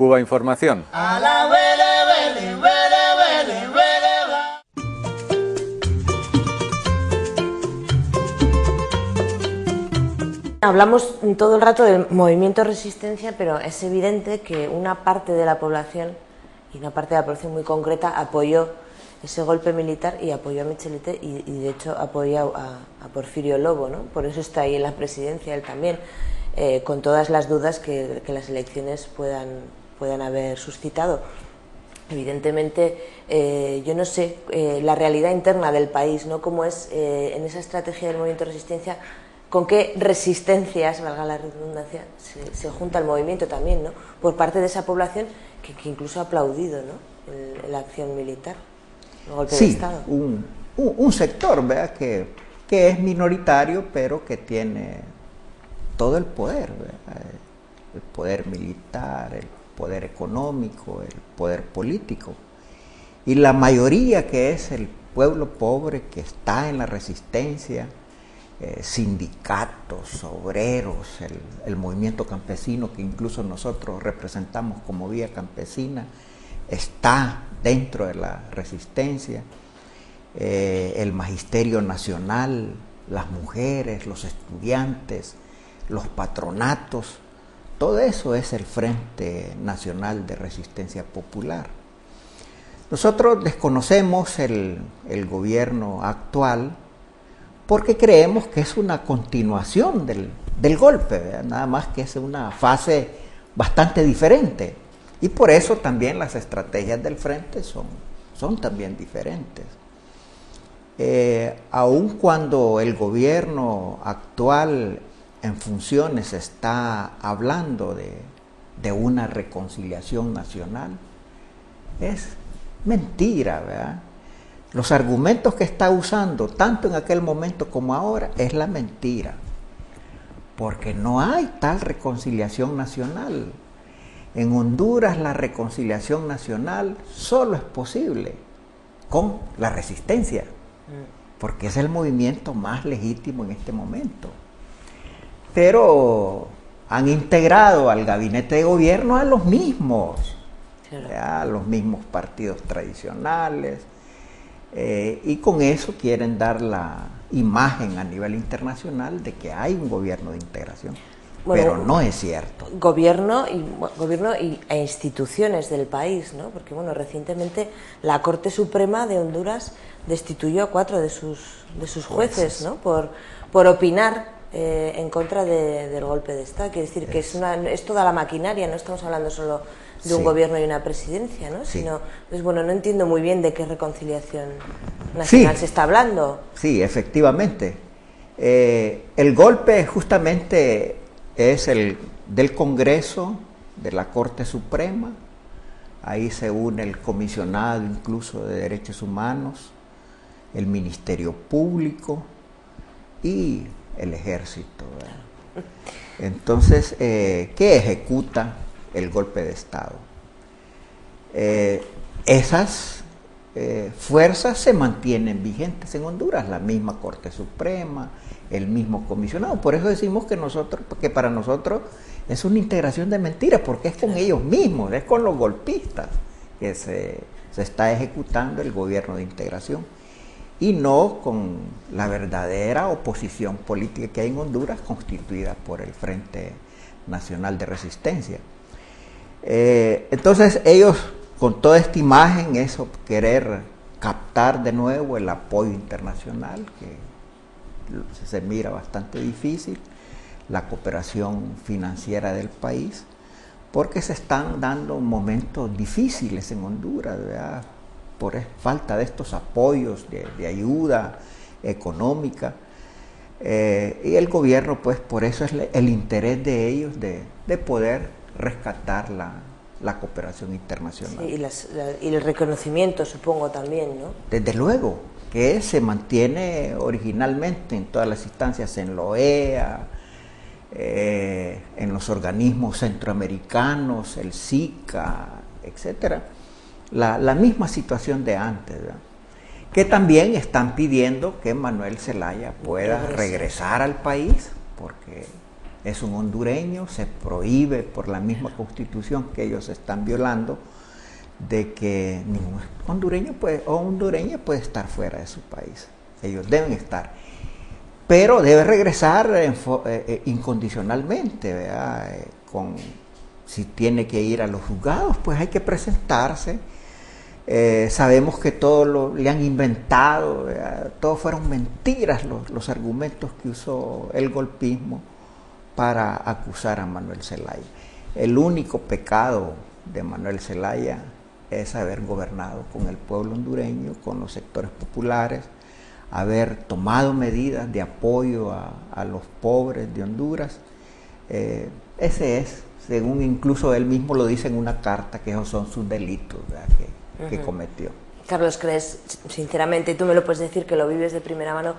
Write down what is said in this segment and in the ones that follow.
Cuba Información. Hablamos todo el rato del movimiento de resistencia, pero es evidente que una parte de la población, y una parte de la población muy concreta, apoyó ese golpe militar y apoyó a Micheletti y de hecho apoyó a Porfirio Lobo, ¿no? Por eso está ahí en la presidencia él también, con todas las dudas que las elecciones puedan haber suscitado. Evidentemente, yo no sé la realidad interna del país, ¿no? Cómo es en esa estrategia del movimiento de resistencia, con qué resistencias, valga la redundancia, se junta el movimiento también, ¿no? Por parte de esa población que incluso ha aplaudido, ¿no? La acción militar, el golpe de Estado. Un sector, ¿verdad? Que es minoritario, pero que tiene todo el poder, ¿verdad? El poder militar, el poder económico, el poder político. Y la mayoría, que es el pueblo pobre que está en la resistencia, sindicatos, obreros, el movimiento campesino que incluso nosotros representamos como Vía Campesina, está dentro de la resistencia, el magisterio nacional, las mujeres, los estudiantes, los patronatos, todo eso es el Frente Nacional de Resistencia Popular. Nosotros desconocemos el gobierno actual porque creemos que es una continuación del golpe, ¿verdad? Nada más que es una fase bastante diferente. Y por eso también las estrategias del frente son también diferentes. Aun cuando el gobierno actual en funciones está hablando de una reconciliación nacional, es mentira, ¿verdad? Los argumentos que está usando, tanto en aquel momento como ahora, es la mentira. Porque no hay tal reconciliación nacional. En Honduras la reconciliación nacional solo es posible con la resistencia, porque es el movimiento más legítimo en este momento. Pero han integrado al gabinete de gobierno a los mismos, a los mismos partidos tradicionales, y con eso quieren dar la imagen a nivel internacional de que hay un gobierno de integración. Bueno, pero no es cierto. Gobierno e instituciones del país, ¿no? Porque bueno, recientemente la Corte Suprema de Honduras destituyó a 4 de sus jueces, ¿no? Por opinar en contra del golpe de Estado. Quiere decir que es toda la maquinaria, no estamos hablando solo de un gobierno y una presidencia, ¿no? Sino, pues bueno, no entiendo muy bien de qué reconciliación nacional se está hablando. Sí, efectivamente. El golpe justamente es el del Congreso, de la Corte Suprema. Ahí se une el comisionado incluso de Derechos Humanos, el Ministerio Público y el Ejército, ¿verdad? Entonces, ¿qué ejecuta el golpe de Estado? Esas fuerzas se mantienen vigentes en Honduras, la misma Corte Suprema, el mismo comisionado. Por eso decimos que para nosotros es una integración de mentiras, porque es con ellos mismos, es con los golpistas que se está ejecutando el gobierno de integración, y no con la verdadera oposición política que hay en Honduras, constituida por el Frente Nacional de Resistencia. Entonces ellos, con toda esta imagen, eso, querer captar de nuevo el apoyo internacional, que se mira bastante difícil, la cooperación financiera del país, porque se están dando momentos difíciles en Honduras, ¿verdad? Por falta de estos apoyos de ayuda económica, y el gobierno, pues por eso es el interés de ellos de poder rescatar la cooperación internacional. Sí, y el reconocimiento, supongo, también, ¿no? Desde luego, que se mantiene originalmente en todas las instancias, en la OEA, en los organismos centroamericanos, el SICA, etcétera, la misma situación de antes, ¿verdad? Que también están pidiendo que Manuel Zelaya pueda regresar al país, porque es un hondureño, se prohíbe por la misma constitución que ellos están violando de que ningún hondureño o hondureña puede estar fuera de su país. Ellos deben estar, pero debe regresar incondicionalmente, ¿verdad? Si tiene que ir a los juzgados, pues hay que presentarse. Sabemos que todo le han inventado, ¿verdad? Todo fueron mentiras los argumentos que usó el golpismo para acusar a Manuel Zelaya. El único pecado de Manuel Zelaya es haber gobernado con el pueblo hondureño, con los sectores populares, haber tomado medidas de apoyo a los pobres de Honduras. Ese es, según incluso él mismo lo dice en una carta, que esos son sus delitos, ¿verdad? Que cometió. Carlos, ¿crees, sinceramente, y tú me lo puedes decir que lo vives de primera mano,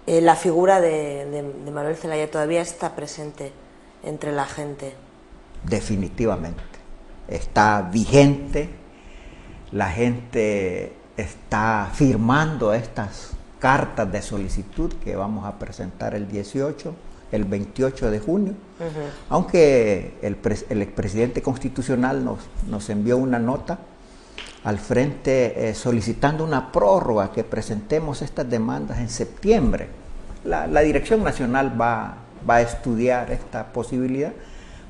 la figura de Manuel Zelaya todavía está presente entre la gente? Definitivamente. Está vigente, la gente está firmando estas cartas de solicitud que vamos a presentar el 28 de junio, aunque el expresidente constitucional nos envió una nota al frente solicitando una prórroga, que presentemos estas demandas en septiembre. La Dirección Nacional va a estudiar esta posibilidad,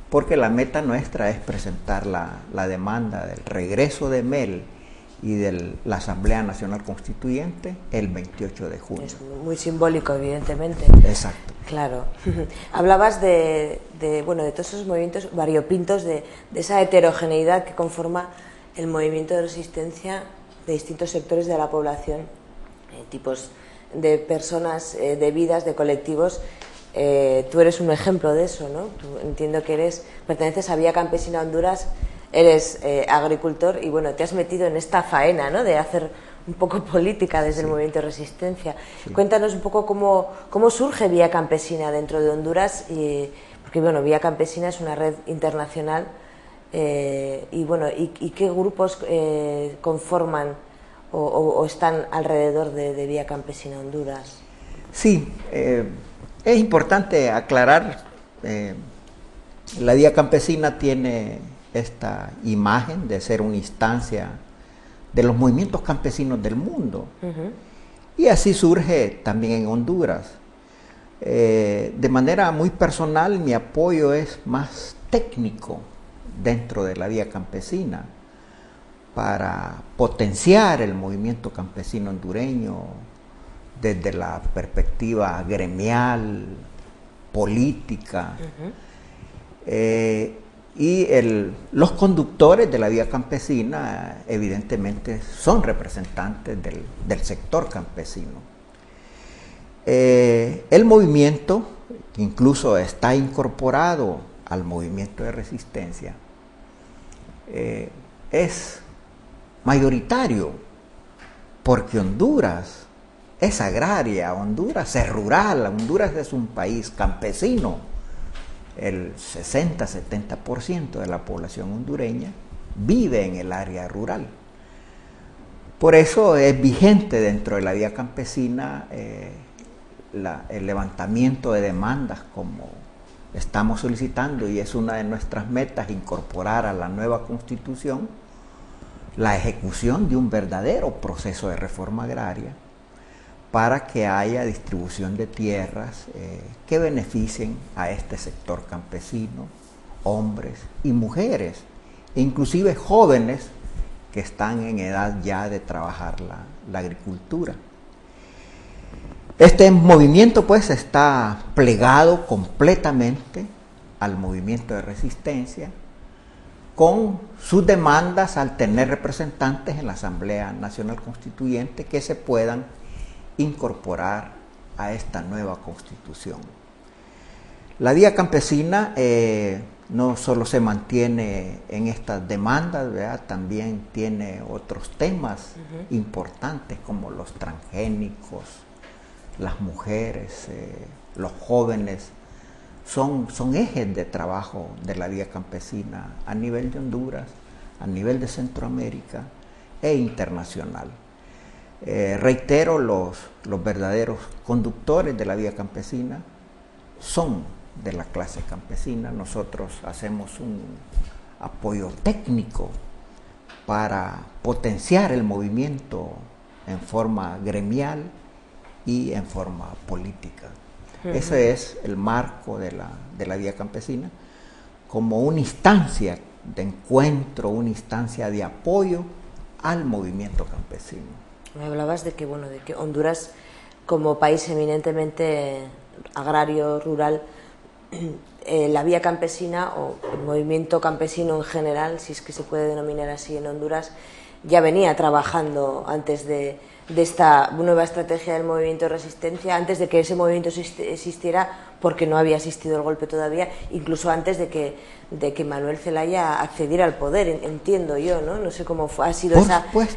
porque la meta nuestra es presentar la demanda del regreso de Mel y de la Asamblea Nacional Constituyente el 28 de junio. Es muy simbólico, evidentemente. Exacto. Claro. Hablabas de todos esos movimientos variopintos, de esa heterogeneidad que conforma el movimiento de resistencia de distintos sectores de la población, tipos de personas, de vidas, de colectivos. Tú eres un ejemplo de eso, ¿no? Entiendo que perteneces a Vía Campesina Honduras, eres agricultor y te has metido en esta faena, ¿no? De hacer un poco política desde el movimiento de resistencia. Sí. Cuéntanos un poco cómo surge Vía Campesina dentro de Honduras, porque Vía Campesina es una red internacional, y qué grupos conforman o están alrededor de Vía Campesina Honduras. Sí, es importante aclarar, la Vía Campesina tiene esta imagen de ser una instancia de los movimientos campesinos del mundo, y así surge también en Honduras. De manera muy personal, mi apoyo es más técnico dentro de la Vía Campesina para potenciar el movimiento campesino hondureño desde la perspectiva gremial, política. Y los conductores de la Vía Campesina evidentemente son representantes del sector campesino. El movimiento, que incluso está incorporado al movimiento de resistencia, es mayoritario, porque Honduras es agraria, Honduras es rural, Honduras es un país campesino. El 60-70% de la población hondureña vive en el área rural. Por eso es vigente dentro de la Vía Campesina el levantamiento de demandas como estamos solicitando, y es una de nuestras metas incorporar a la nueva Constitución la ejecución de un verdadero proceso de reforma agraria para que haya distribución de tierras que beneficien a este sector campesino, hombres y mujeres, e inclusive jóvenes que están en edad ya de trabajar la agricultura. Este movimiento pues está plegado completamente al movimiento de resistencia, con sus demandas al tener representantes en la Asamblea Nacional Constituyente que se puedan incorporar a esta nueva Constitución. La Vía Campesina no solo se mantiene en estas demandas, ¿verdad? También tiene otros temas importantes como los transgénicos, las mujeres, los jóvenes. Son ejes de trabajo de la Vía Campesina a nivel de Honduras, a nivel de Centroamérica e internacional. Reitero, los verdaderos conductores de la Vía Campesina son de la clase campesina. Nosotros hacemos un apoyo técnico para potenciar el movimiento en forma gremial y en forma política. Ese es el marco de la Vía Campesina, como una instancia de encuentro, una instancia de apoyo al movimiento campesino. Me hablabas de que, bueno, de que Honduras, como país eminentemente agrario, rural, la Vía Campesina o el movimiento campesino en general, si es que se puede denominar así en Honduras, ya venía trabajando antes de esta nueva estrategia del movimiento de resistencia, antes de que ese movimiento existiera, porque no había existido el golpe todavía, incluso antes de que Manuel Zelaya accediera al poder, entiendo yo, ¿no? No sé cómo ha sido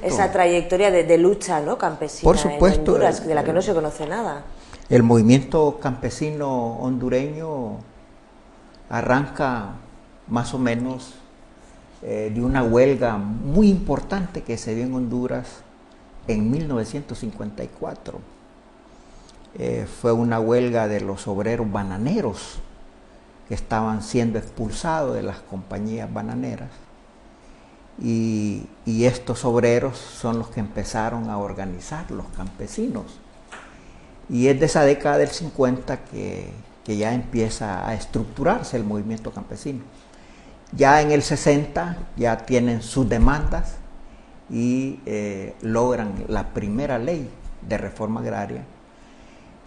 esa trayectoria de lucha, ¿no?, campesina en Honduras, de la que no se conoce nada. El movimiento campesino hondureño arranca más o menos de una huelga muy importante que se dio en Honduras en 1954. Fue una huelga de los obreros bananeros que estaban siendo expulsados de las compañías bananeras, y estos obreros son los que empezaron a organizar los campesinos. Y es de esa década del 50 que ya empieza a estructurarse el movimiento campesino. Ya en el 60 ya tienen sus demandas y logran la primera ley de reforma agraria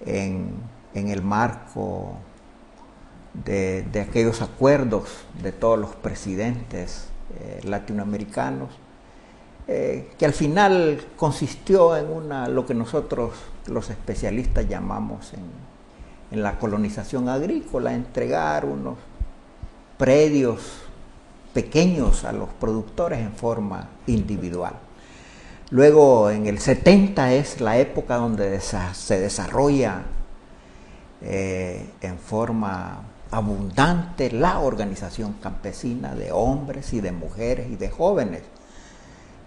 en el marco de aquellos acuerdos de todos los presidentes latinoamericanos, que al final consistió en lo que nosotros los especialistas llamamos en la colonización agrícola, entregar unos predios pequeños a los productores en forma individual. Luego en el 70 es la época donde se desarrolla en forma abundante la organización campesina de hombres y de mujeres y de jóvenes.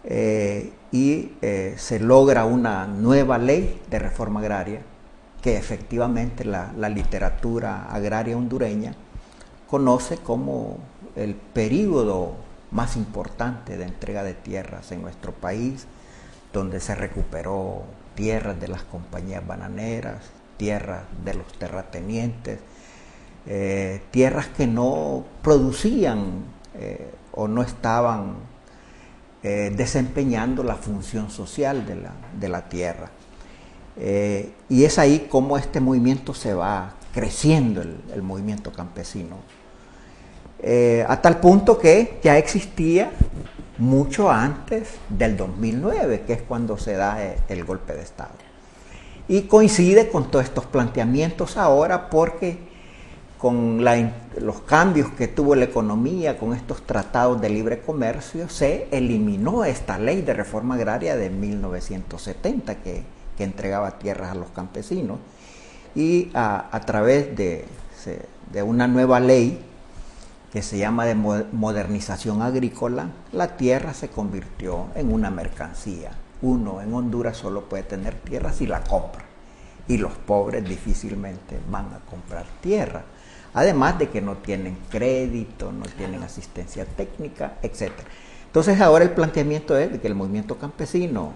Se logra una nueva ley de reforma agraria que efectivamente la literatura agraria hondureña conoce como el período más importante de entrega de tierras en nuestro país, donde se recuperó tierras de las compañías bananeras, tierras de los terratenientes, tierras que no producían o no estaban desempeñando la función social de la tierra. Y es ahí como este movimiento se va creciendo, el movimiento campesino, a tal punto que ya existía mucho antes del 2009, que es cuando se da el golpe de Estado. Y coincide con todos estos planteamientos ahora, porque con los cambios que tuvo la economía, con estos tratados de libre comercio, se eliminó esta ley de reforma agraria de 1970 que entregaba tierras a los campesinos, y a través de una nueva ley que se llama de modernización agrícola, la tierra se convirtió en una mercancía. Uno en Honduras solo puede tener tierra si la compra, y los pobres difícilmente van a comprar tierra, además de que no tienen crédito, no tienen asistencia técnica, etc. Entonces ahora el planteamiento es de que el movimiento campesino,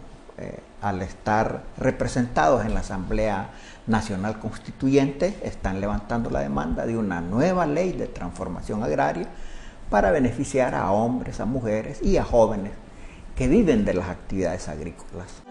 al estar representados en la Asamblea Nacional Constituyente, están levantando la demanda de una nueva ley de transformación agraria para beneficiar a hombres, a mujeres y a jóvenes que viven de las actividades agrícolas.